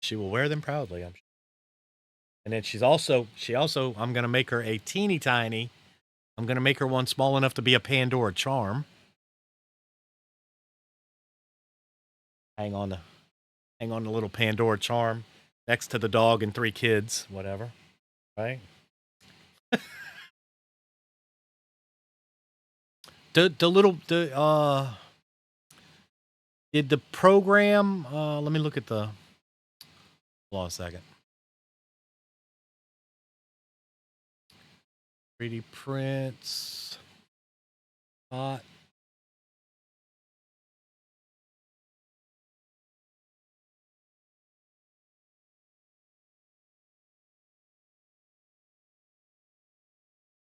She will wear them proudly, I'm sure. And then she also, I'm gonna make her a teeny tiny. I'm gonna make her one small enough to be a Pandora charm. Hang on the, hang on the little Pandora charm next to the dog and 3 kids, whatever, right? The little did the program? Let me look at the. Hold on a second. 3D prints. Hot.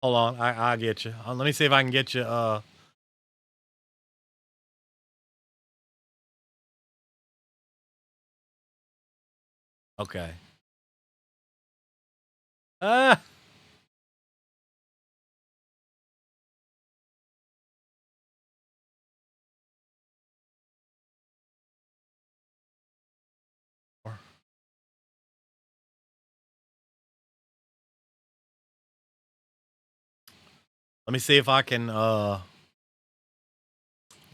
Hold on, I get you. Let me see if I can get you. Okay. Ah. Let me see if I can. Let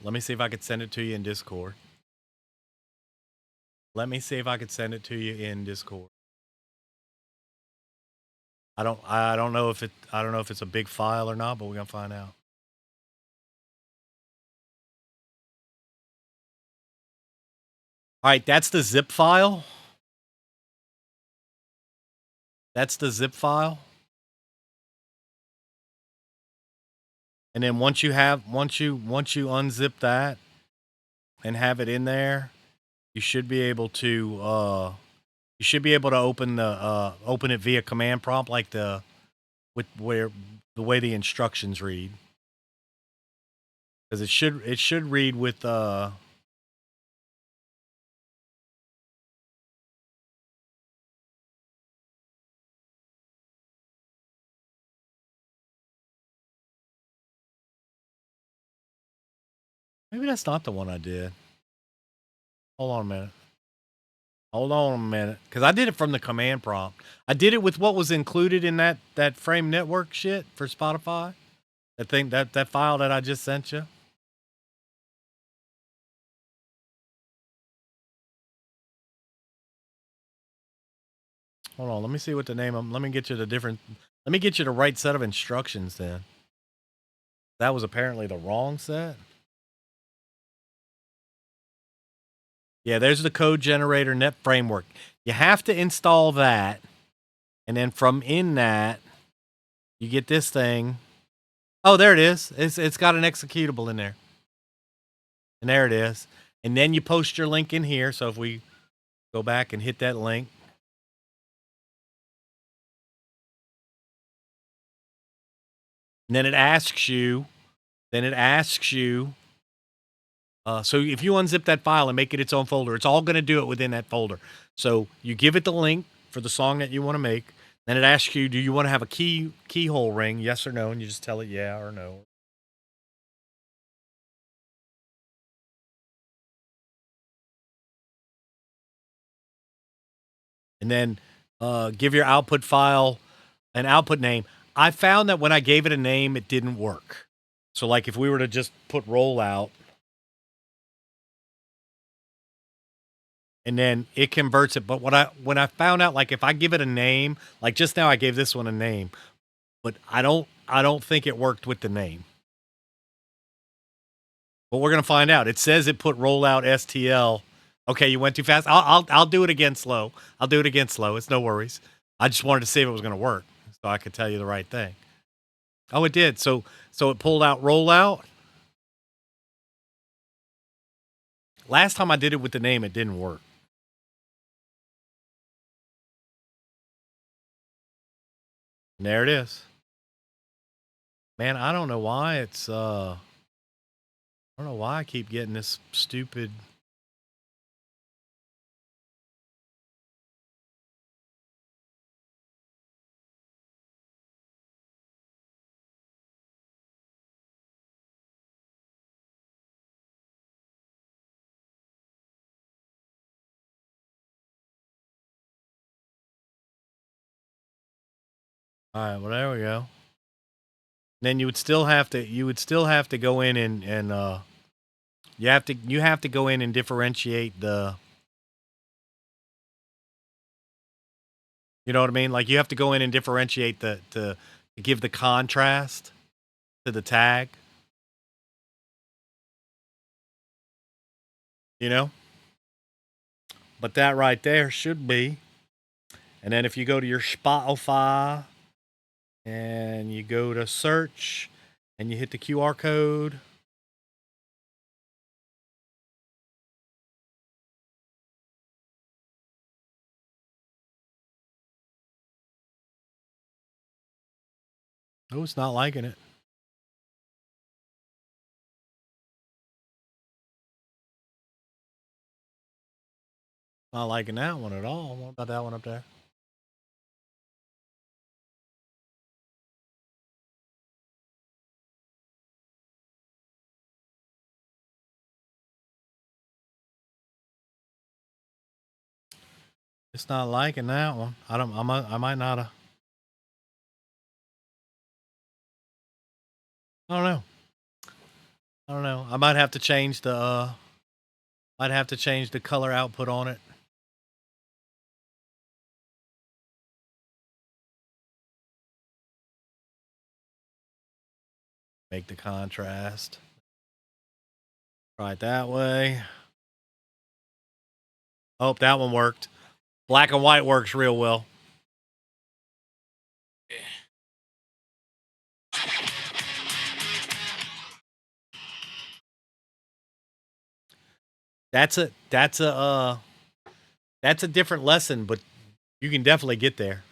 me see if I could send it to you in Discord. Let me see if I could send it to you in Discord. I don't know if it. I don't know if it's a big file or not, but we're gonna find out. All right, that's the zip file. That's the zip file. And then once you unzip that and have it in there, you should be able to open it via command prompt like the way the instructions read. Because it should read with maybe that's not the one I did. Hold on a minute. Hold on a minute. Because I did it from the command prompt. I did it with what was included in that frame network shit for Spotify. That thing, that file that I just sent you. Hold on, let me see what the name of. Let me get you the right set of instructions then. That was apparently the wrong set. Yeah, there's the code generator net framework. You have to install that, and then from in that, you get this thing. Oh, there it is. It's got an executable in there. And there it is. And then you post your link in here. So if we go back and hit that link. And then it asks you. So if you unzip that file and make it its own folder, it's all going to do it within that folder. So you give it the link for the song that you want to make. Then it asks you, do you want to have a keyhole ring? Yes or no. And you just tell it yeah or no. And then give your output file an output name. I found that when I gave it a name, it didn't work. So like if we were to just put rollout, and then it converts it. But when I found out, like if I give it a name, like just now I gave this one a name, but I don't think it worked with the name. But we're gonna find out. It says it put rollout STL. Okay, you went too fast. I'll do it again slow. I'll do it again slow. It's no worries. I just wanted to see if it was gonna work, so I could tell you the right thing. Oh, it did. So it pulled out rollout. Last time I did it with the name, it didn't work. And there it is. Man, I don't know why it's I don't know why I keep getting this stupid All right, well there we go. Then you would still have to go in and you have to go in and differentiate the, you know what I mean? Like you have to go in and differentiate the to give the contrast to the tag, you know? But that right there should be. And then if you go to your Spotify and you go to search and you hit the QR code, oh, it's not liking it. Not liking that one at all. What about that one up there? It's not liking that one. I might not have. I don't know. I don't know. I might have to change the color output on it. Make the contrast. Try it that way. Oh, that one worked. Black and white works real well. That's a different lesson, but you can definitely get there.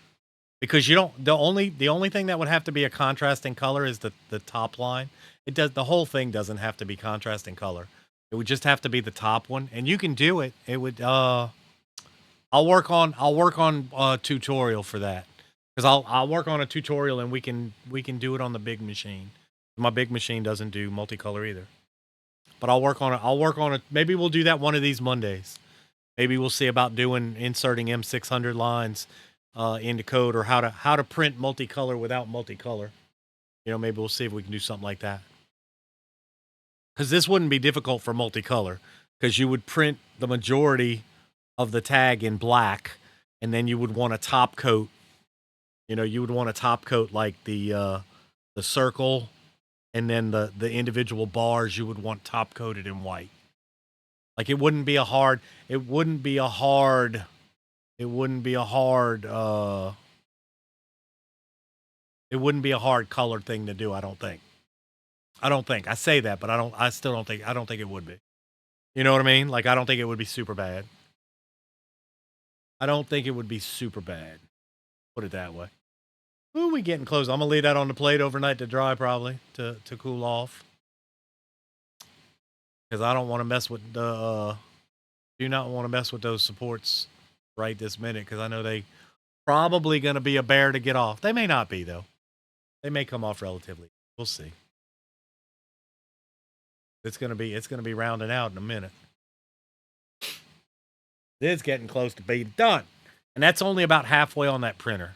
Because you don't the only thing that would have to be a contrasting color is the top line. The whole thing doesn't have to be contrasting color. It would just have to be the top one, and you can do it. It would I'll work on a tutorial for that. Cuz I'll work on a tutorial and we can do it on the big machine. My big machine doesn't do multicolor either. But I'll work on it. Maybe we'll do that one of these Mondays. Maybe we'll see about doing inserting M600 lines into code, or how to print multicolor without multicolor. Maybe we'll see if we can do something like that. Because this wouldn't be difficult for multicolor, because you would print the majority of the tag in black, and then you would want a top coat. You would want a top coat like the circle, and then the individual bars you would want top coated in white. Like it wouldn't be a hard it wouldn't be a hard it wouldn't be a hard color thing to do, I don't think. I don't think. I say that, but I still don't think it would be. You know what I mean? Like I don't think it would be super bad. I don't think it would be super bad. Put it that way. Ooh, we getting close. I'm gonna leave that on the plate overnight to dry, probably to cool off, because I don't want to mess with the. Do not want to mess with those supports right this minute, because I know they probably gonna be a bear to get off. They may not be though. They may come off relatively. We'll see. It's gonna be rounding out in a minute. It's getting close to being done, and that's only about halfway on that printer.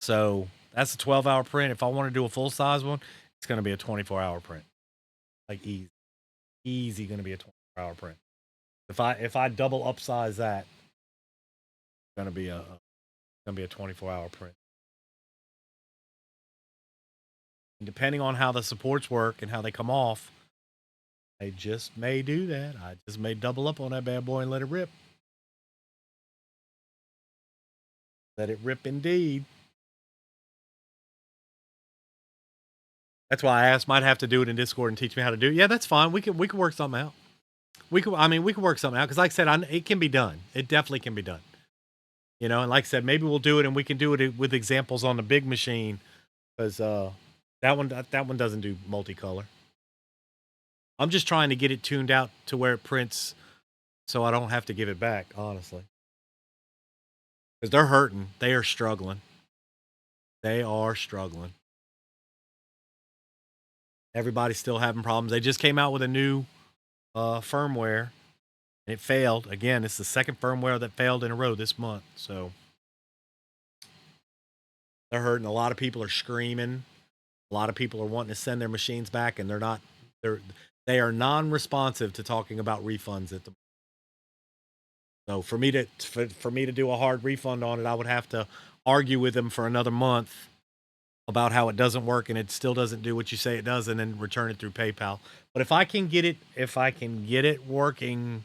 So that's a 12-hour print. If I want to do a full size one, it's gonna be a 24-hour print. Like easy gonna be a 24-hour print. If I double upsize that, it's gonna be a 24-hour print. And depending on how the supports work and how they come off, I just may do that. I just may double up on that bad boy and let it rip. Let it rip indeed. That's why I asked. Might have to do it in Discord and teach me how to do it. Yeah, that's fine. We can work something out. We can work something out, because, like I said, it can be done. It definitely can be done. And like I said, maybe we'll do it and we can do it with examples on the big machine, because that one doesn't do multicolor. I'm just trying to get it tuned out to where it prints, so I don't have to give it back. Honestly, because they're hurting. They are struggling. They are struggling. Everybody's still having problems. They just came out with a new firmware, and it failed again. It's the second firmware that failed in a row this month. So They're hurting. A lot of people are screaming. A lot of people are wanting to send their machines back, and they're not. They are non-responsive to talking about refunds at the. So for me to do a hard refund on it, I would have to argue with them for another month about how it doesn't work and it still doesn't do what you say it does, and then return it through PayPal. But if I can get it working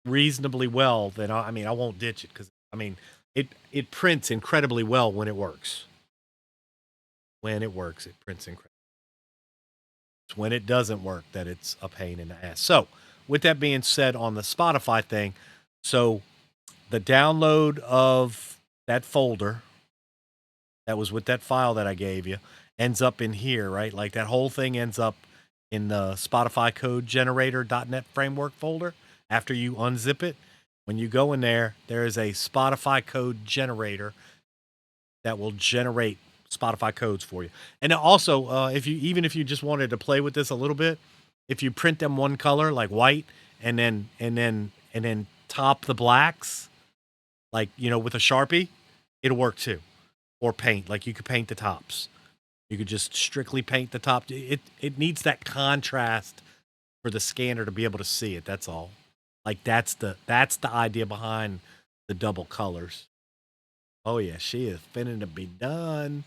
reasonably well, then I mean I won't ditch it, because I mean it prints incredibly well when it works. When it works, it prints incredibly. It's when it doesn't work that it's a pain in the ass. So, with that being said, on the Spotify thing, so the download of that folder that was with that file that I gave you ends up in here, right? Like that whole thing ends up in the Spotify code generator.net framework folder. After you unzip it, when you go in there, there is a Spotify code generator that will generate Spotify codes for you. And also, if you just wanted to play with this a little bit, if you print them one color like white, and then top the blacks, like with a Sharpie, it'll work too. Or paint, like you could paint the tops. You could just strictly paint the top. It needs that contrast for the scanner to be able to see it. That's all. Like that's the idea behind the double colors. Oh yeah, she is finna to be done.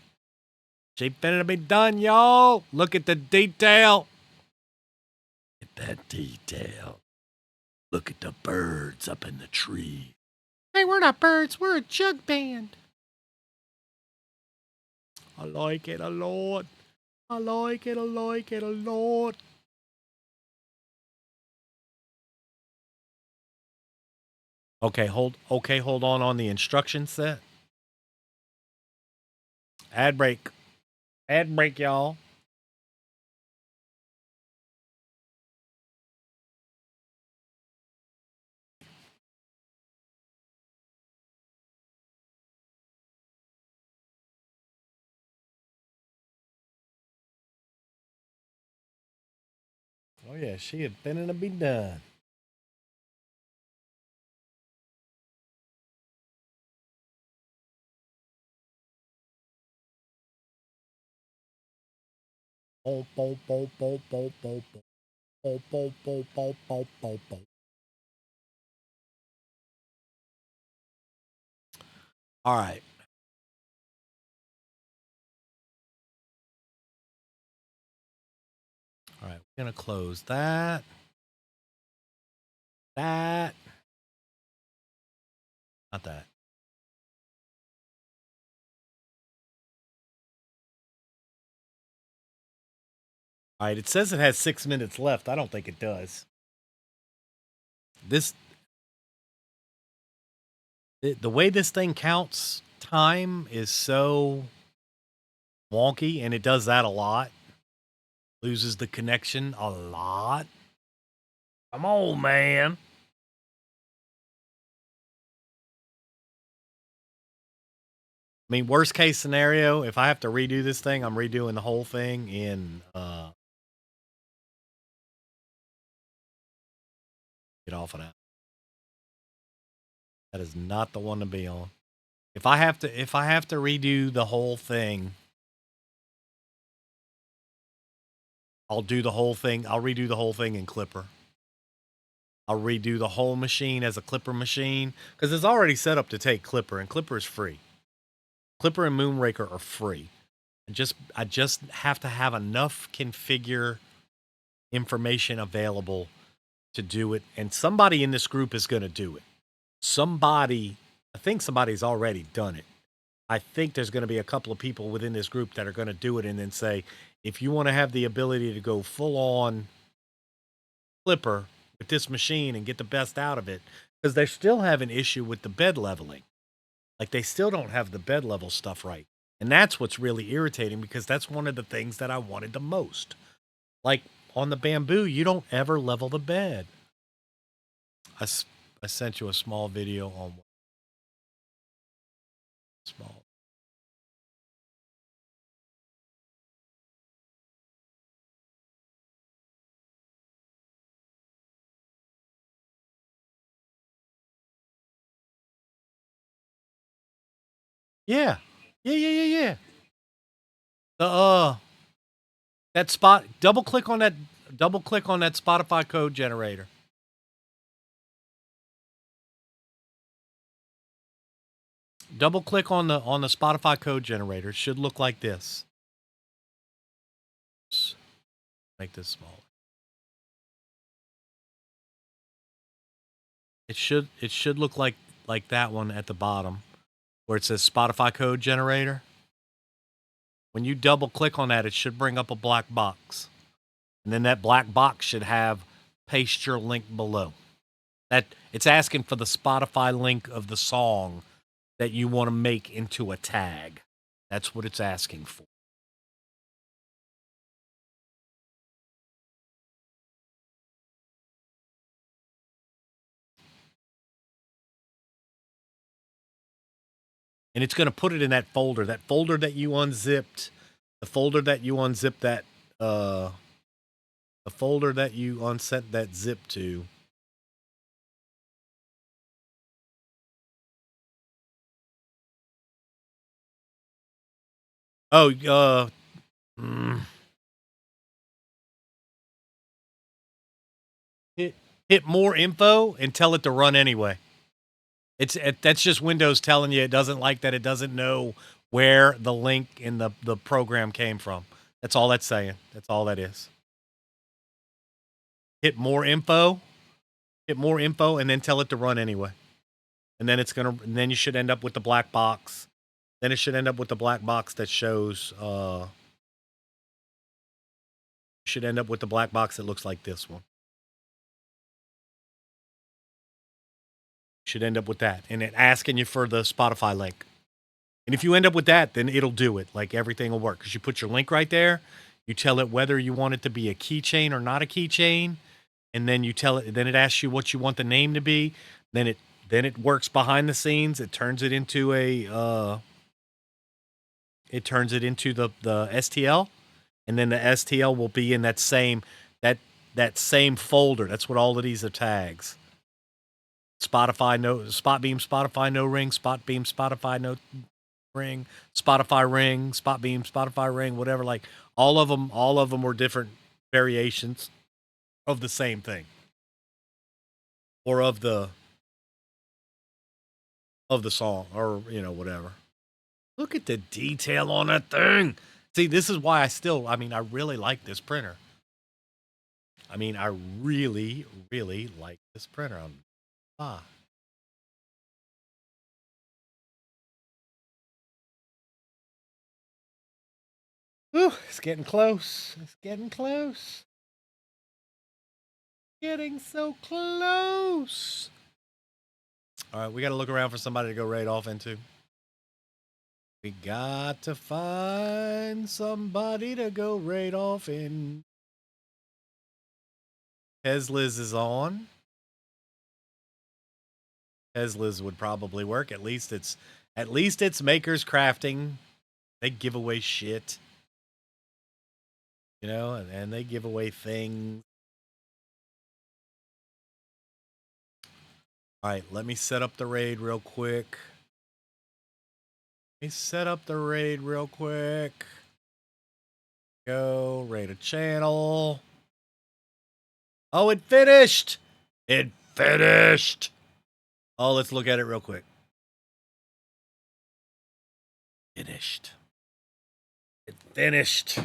She finna be done, y'all. Look at the detail. Look at that detail. Look at the birds up in the tree. Hey, we're not birds. We're a jug band. I like it a lot. I like it. I like it a lot. Okay, hold on the instruction set. Ad break. Ad break, y'all. Oh yeah, she had finna to be done. Bo, bo, bo, bo, bo, bo, bo. Bo, bo, bo, bo, bo, bo, bo. All right. All right, we're gonna close that. That. Not that. All right, it says it has 6 minutes left. I don't think it does. This the way this thing counts time is so wonky, and it does that a lot. Loses the connection a lot. Come on, man. I mean, worst case scenario, if I have to redo this thing, I'm redoing the whole thing in get off of that. That is not the one to be on. If I have to redo the whole thing, I'll do the whole thing. I'll redo the whole thing in Clipper. I'll redo the whole machine as a Clipper machine, because it's already set up to take Clipper, and Clipper is free. Clipper and Moonraker are free. I just have to have enough configure information available to do it, and somebody in this group is going to do it. I think somebody's already done it. I think there's going to be a couple of people within this group that are going to do it and then say, if you want to have the ability to go full on Clipper with this machine and get the best out of it, because they still have an issue with the bed leveling. Like they still don't have the bed level stuff right. And that's what's really irritating, because that's one of the things that I wanted the most. Like on the Bamboo, you don't ever level the bed. I sent you a small video on small. Yeah. Yeah. The that spot double click on that Spotify code generator. Double click on the Spotify code generator. It should look like this. Make this smaller. It should look like that one at the bottom where it says Spotify code generator. When you double click on that, it should bring up a black box. And then that black box should have paste your link below. That it's asking for the Spotify link of the song that you want to make into a tag. That's what it's asking for. And it's going to put it in that folder that you unzipped, the folder that you unzipped that the folder that you unsent that zip to. Oh, mm, hit hit more info and tell it to run anyway. That's just Windows telling you it doesn't like that. It doesn't know where the link in the program came from. That's all that's saying. That's all that is. Hit more info, and then tell it to run anyway. And then and then you should end up with the black box. Then it should end up with the black box that shows. Should end up with the black box that looks like this one. Should end up with that, and it asking you for the Spotify link. And if you end up with that, then it'll do it. Like everything will work because you put your link right there. You tell it whether you want it to be a keychain or not a keychain, and then you tell it. Then it asks you what you want the name to be. Then it works behind the scenes. It turns it into the STL, and then the STL will be in that that same folder. That's what all of these are tags. Spotify no spot beam Spotify no ring spot beam Spotify no ring, Spotify ring, spot beam, Spotify ring, whatever. Like all of them were different variations of the same thing, or of the song, or whatever. Look at the detail on that thing. See, this is why I really like this printer. I really, really like this printer. Ah. Whew, it's getting close. It's getting close. Getting so close. All right, we got to look around for somebody to go raid off into. We got to find somebody to go raid off in. Tesla's is on. Tesla's would probably work. At least it's makers crafting. They give away shit. And they give away things. All right, let me set up the raid real quick. Go raid a channel. Oh, it finished. It finished. Oh, let's look at it real quick. Finished. It finished.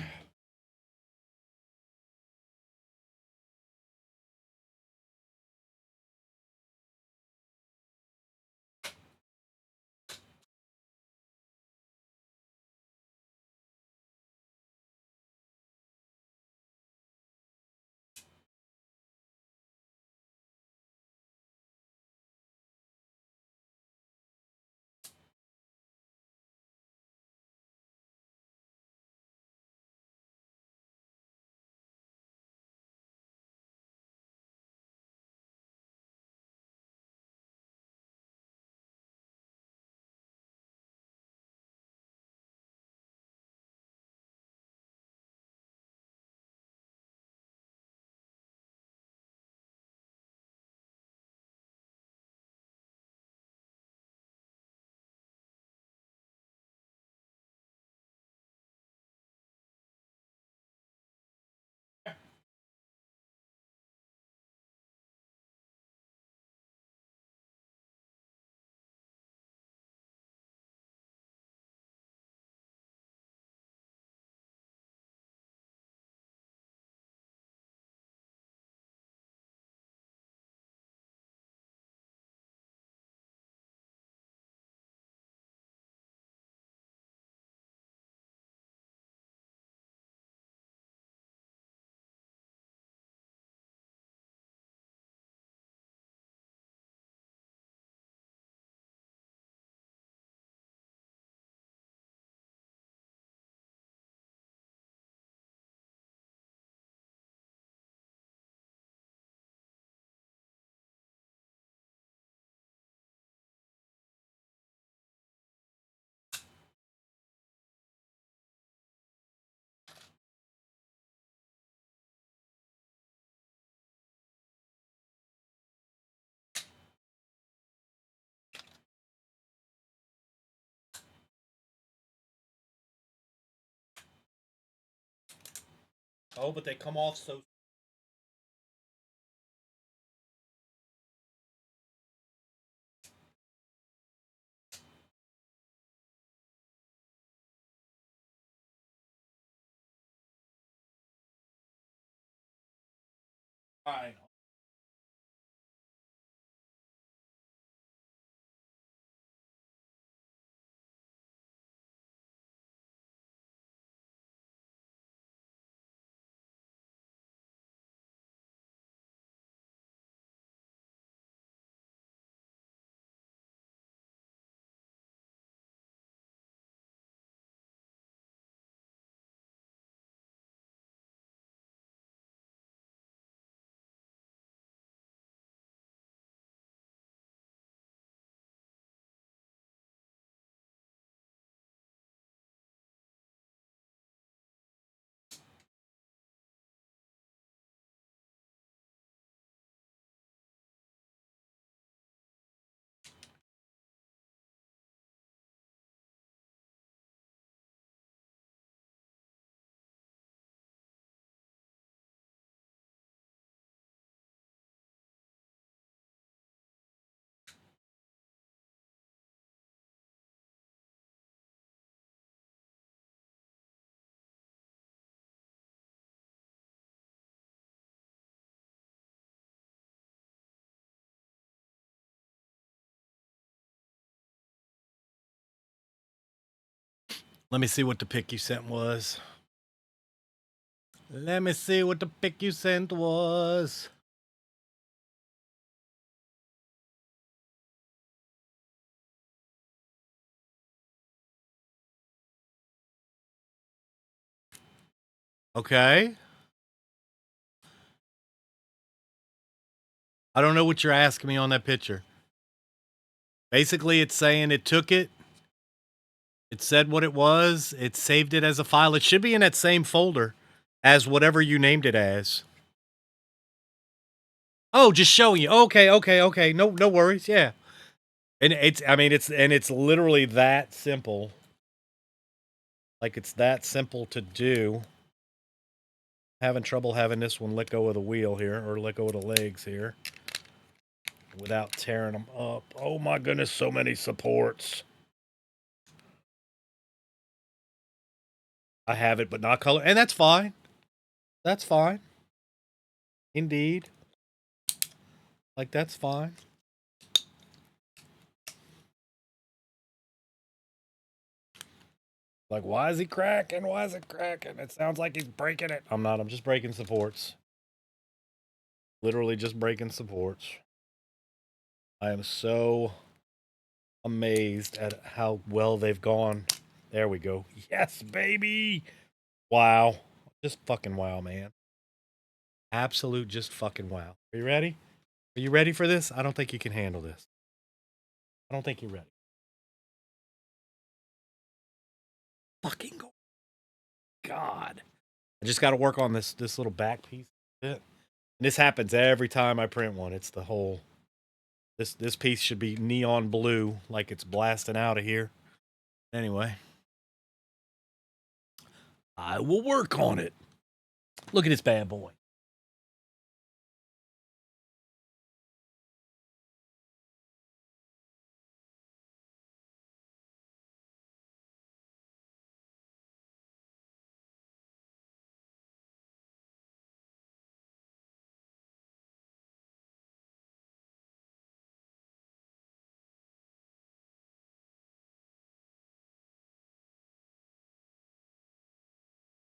Oh, but they come off so. Fine. Let me see what the pic you sent was. Let me see what the pic you sent was. Okay. I don't know what you're asking me on that picture. Basically, it's saying it took it. It said what it was. It saved it as a file. It should be in that same folder as whatever you named it as. Oh, just showing you. Okay. No worries. Yeah. And it's literally that simple. Like it's that simple to do. Having trouble having this one let go of the wheel here, or let go of the legs here, without tearing them up. Oh my goodness, so many supports. I have it, but not color, and that's fine. That's fine. Indeed. Like, that's fine. Like, why is he cracking? Why is it cracking? It sounds like he's breaking it. I'm not. I'm just breaking supports. Literally just breaking supports. I am so amazed at how well they've gone. There we go. Yes, baby. Wow. Just fucking wow, man. Absolute just fucking wow. Are you ready? Are you ready for this? I don't think you can handle this. I don't think you're ready. Fucking go. God. I just got to work on this little back piece. And this happens every time I print one. It's the whole this piece should be neon blue, like it's blasting out of here. Anyway, I will work on it. Look at this bad boy.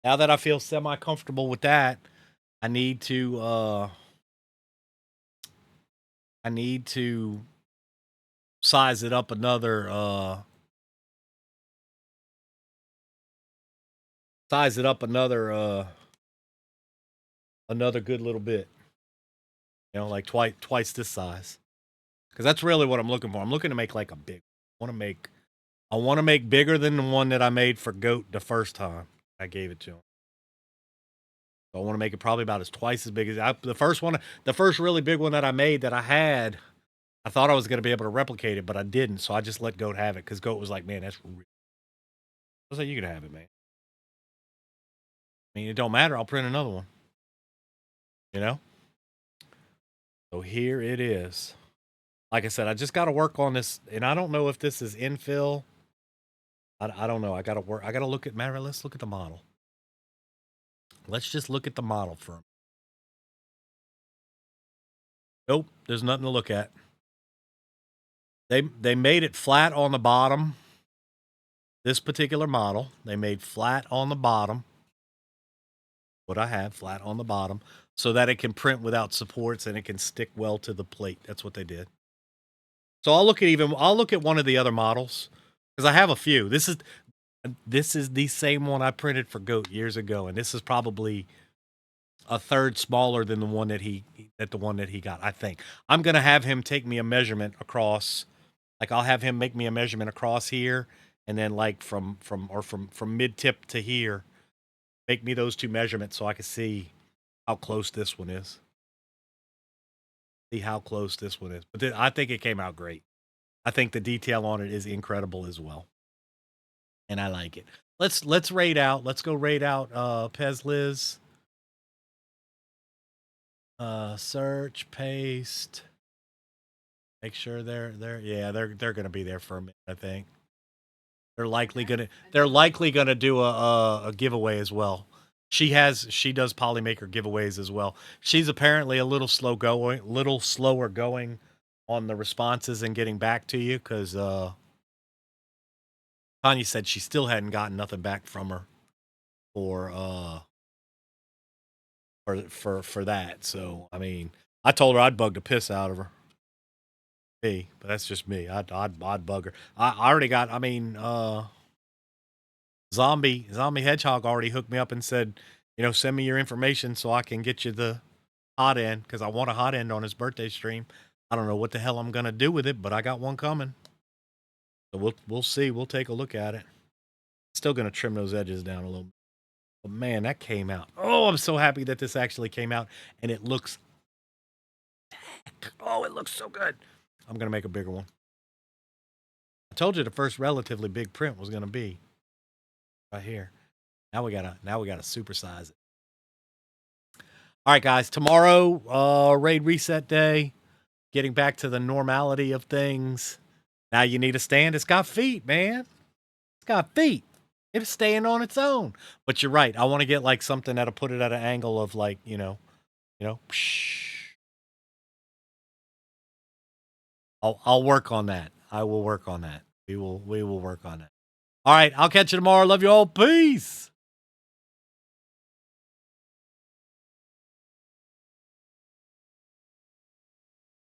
Now that I feel semi comfortable with that, I need to I need to size it up another good little bit. You know, like twice this size. Because that's really what I'm looking for. I'm looking to make like a big. I want to make bigger than the one that I made for Goat the first time I gave it to him. So I want to make it probably about as twice as big as the first one. The first really big one that I made that I had, I thought I was going to be able to replicate it, but I didn't. So I just let Goat have it because, Goat was like, "Man, that's real." I was like, "You can have it, man." I mean, it don't matter. I'll print another one. You know? So here it is. Like I said, I just got to work on this, and I don't know if this is infill. I don't know. I got to work. I got to look at, Mara, let's look at the model. Let's just look at the model for him. Nope, there's nothing to look at. They made it flat on the bottom. This particular model, they made flat on the bottom. What I have, flat on the bottom, so that it can print without supports and it can stick well to the plate. That's what they did. So I'll look at one of the other models because I have a few. This is the same one I printed for Goat years ago, and this is probably a third smaller than the one that he got. I think I'm gonna have him take me a measurement across. Like I'll have him make me a measurement across here, and then like from mid tip to here, make me those two measurements so I can see how close this one is. See how close this one is. But I think it came out great. I think the detail on it is incredible as well, and I like it. Let's raid out. Let's go raid out Pez Liz. Search, paste. Make sure they're there. Yeah, they're gonna be there for a minute, I think. They're likely gonna do a giveaway as well. She does Polymaker giveaways as well. She's apparently a little slower going on the responses and getting back to you because Tanya said she still hadn't gotten nothing back from her for that. So I mean, I told her I'd bug the piss out of her. Me, but that's just me. I'd bug her. I already got. I mean, Zombie Hedgehog already hooked me up and said, send me your information so I can get you the hot end because I want a hot end on his birthday stream. I don't know what the hell I'm gonna do with it, but I got one coming. So we'll see. We'll take a look at it. Still gonna trim those edges down a little bit. But man, that came out. Oh, I'm so happy that this actually came out and it looks. Oh, it looks so good. I'm gonna make a bigger one. I told you the first relatively big print was gonna be right here. Now we gotta supersize it. All right, guys. Tomorrow, raid reset day. Getting back to the normality of things. Now you need a stand. It's got feet, man. It's got feet. It's staying on its own. But you're right. I want to get like something that'll put it at an angle of like, I'll work on that. I will work on that. We will work on that. All right, I'll catch you tomorrow. Love you all. Peace.